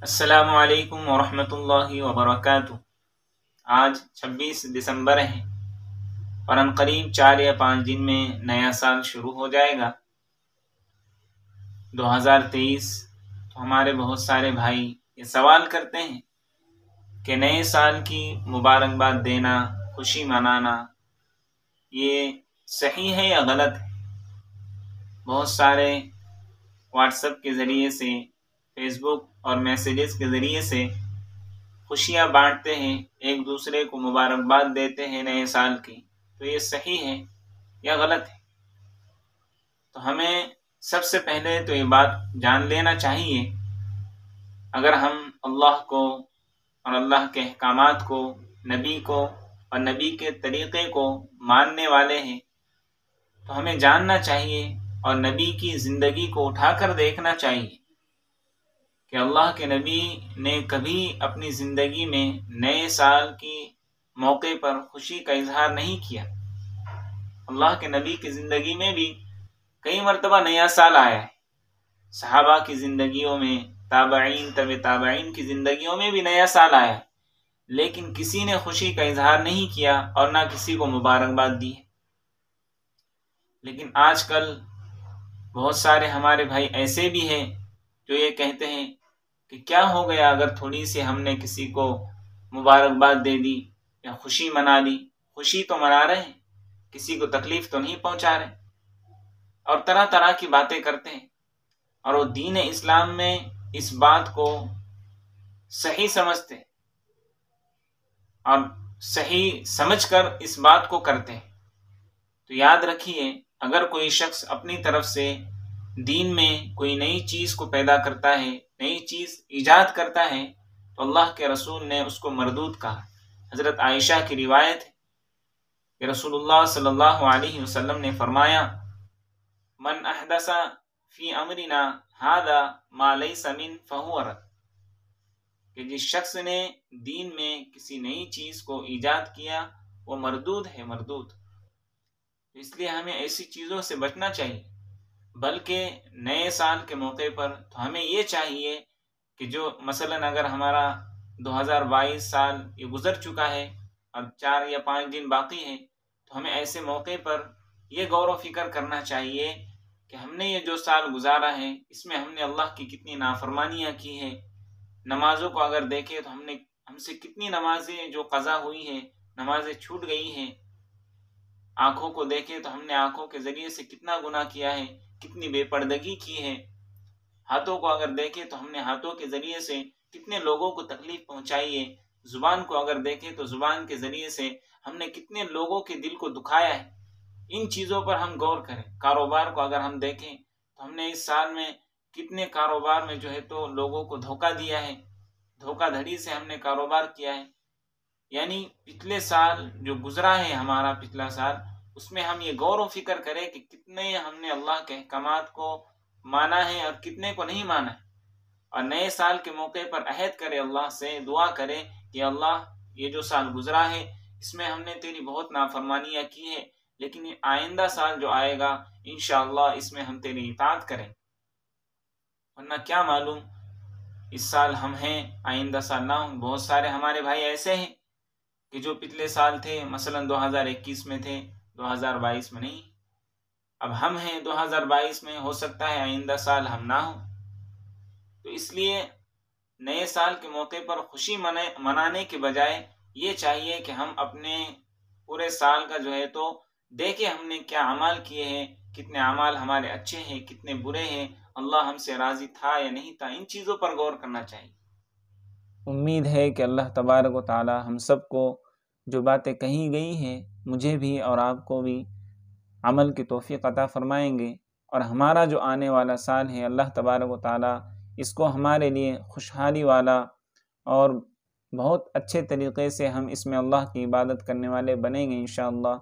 السلام علیکم ورحمۃ اللہ وبرکاتہ۔ آج 26 دسمبر ہے اور ان قریب 4 یا 5 دن میں نیا سال شروع ہو جائے گا 2023۔ تو ہمارے بہت سارے بھائی یہ سوال کرتے ہیں کہ نئے سال کی مبارکباد دینا، خوشی منانا، یہ صحیح ہے یا غلط ہے؟ بہت سارے واٹس ایپ کے ذریعے سے، فیس بک اور میسیجز کے ذریعے سے خوشیاں بانٹتے ہیں، ایک دوسرے کو مبارکباد دیتے ہیں نئے سال کی۔ تو یہ صحیح ہے یا غلط ہے؟ تو ہمیں سب سے پہلے تو یہ بات جان لینا چاہیے، اگر ہم اللہ کو اور اللہ کے احکامات کو، نبی کو اور نبی کے طریقے کو ماننے والے ہیں، تو ہمیں جاننا چاہیے اور نبی کی زندگی کو اٹھا کر دیکھنا چاہیے کہ اللہ کے نبی نے کبھی اپنی زندگی میں نئے سال کی موقع پر خوشی کا اظہار نہیں کیا۔ اللہ کے نبی کی زندگی میں بھی کئی مرتبہ نیا سال آیا ہے، صحابہ کی زندگیوں میں، تابعین، طبع تابعین کی زندگیوں میں بھی نیا سال آیا ہے، لیکن کسی نے خوشی کا اظہار نہیں کیا اور نہ کسی کو مبارکباد دی ہے۔ لیکن آج کل بہت سارے ہمارے بھائی ایسے بھی ہیں جو یہ کہتے ہیں کہ کیا ہو گیا اگر تھوڑی سی ہم نے کسی کو مبارکباد دے دی یا خوشی منا لی، خوشی تو منا رہے ہیں، کسی کو تکلیف تو نہیں پہنچا رہے، اور طرح طرح کی باتیں کرتے ہیں۔ اور وہ دین اسلام میں اس بات کو صحیح سمجھتے ہیں اور صحیح سمجھ کر اس بات کو کرتے ہیں۔ تو یاد رکھیے، اگر کوئی شخص اپنی طرف سے دین میں کوئی نئی چیز کو پیدا کرتا ہے، نئی چیز ایجاد کرتا ہے، تو اللہ کے رسول نے اس کو مردود کہا۔ حضرت عائشہ کی روایت ہے کہ رسول اللہ صلی اللہ علیہ وسلم نے فرمایا، من احدث فی امرنا ھذا ما لیس من فہو رد، کہ جس شخص نے دین میں کسی نئی چیز کو ایجاد کیا وہ مردود ہے، مردود۔ اس لیے ہمیں ایسی چیزوں سے بچنا چاہیے، بلکہ نئے سال کے موقع پر تو ہمیں یہ چاہیے کہ جو مثلا اگر ہمارا 2022 سال یہ گزر چکا ہے اور 4 یا 5 دن باقی ہے، تو ہمیں ایسے موقع پر یہ غور و فکر کرنا چاہیے کہ ہم نے یہ جو سال گزارا ہے اس میں ہم نے اللہ کی کتنی نافرمانیاں کی ہیں۔ نمازوں کو اگر دیکھیں تو ہم سے کتنی نمازیں جو قضا ہوئی ہیں، نمازیں چھوٹ گئی ہیں۔ آنکھوں کو دیکھیں تو ہم نے آنکھوں کے ذریعے سے کتنا گناہ کیا ہے، کتنی بے پردگی کی ہے۔ ہاتھوں کو اگر دیکھیں تو ہم نے ہاتھوں کے ذریعے سے کتنے لوگوں کو تکلیف پہنچائی ہے۔ زبان کو اگر دیکھیں تو زبان کے ذریعے سے ہم نے کتنے لوگوں کے دل کو دکھایا ہے۔ ان چیزوں پر ہم غور کریں۔ کاروبار کو اگر ہم دیکھیں تو ہم نے اس سال میں کتنے کاروبار میں جو ہے تو لوگوں کو دھوکہ دیا ہے، دھوکہ دھڑی سے ہم نے کاروبار کیا ہے۔ یعنی پچھلے سال جو گزرا ہے ہمارا پچھلا سال، اس میں ہم یہ غور و فکر کریں کہ کتنے ہم نے اللہ کے احکامات کو مانا ہے اور کتنے کو نہیں مانا ہے، اور نئے سال کے موقع پر عہد کرے، اللہ سے دعا کرے کہ اللہ یہ جو سال گزرا ہے اس میں ہم نے تیری بہت نافرمانیاں کی ہے، لیکن یہ آئندہ سال جو آئے گا انشاءاللہ اس میں ہم تیری اطاعت کریں۔ ورنہ کیا معلوم اس سال ہم ہیں، آئندہ سال نہ ہوں۔ بہت سارے ہمارے بھائی ایسے ہیں کہ جو پچھلے سال تھے، مثلا 2021 میں تھے، 2022 میں نہیں۔ اب ہم ہیں 2022 میں، ہو سکتا ہے آئندہ سال ہم نہ ہوں۔ تو اس لیے نئے سال کے موقع پر خوشی منانے کے بجائے یہ چاہیے کہ ہم اپنے پورے سال کا جو ہے تو دیکھیں ہم نے کیا اعمال کیے ہیں، کتنے اعمال ہمارے اچھے ہیں، کتنے برے ہیں، اللہ ہم سے راضی تھا یا نہیں تھا، ان چیزوں پر غور کرنا چاہیے۔ امید ہے کہ اللہ تبارک و تعالی ہم سب کو جو باتیں کہی گئی ہیں، مجھے بھی اور آپ کو بھی عمل کی توفیق عطا فرمائیں گے، اور ہمارا جو آنے والا سال ہے اللہ تبارک و تعالی اس کو ہمارے لیے خوشحالی والا اور بہت اچھے طریقے سے ہم اس میں اللہ کی عبادت کرنے والے بنیں گے انشاءاللہ۔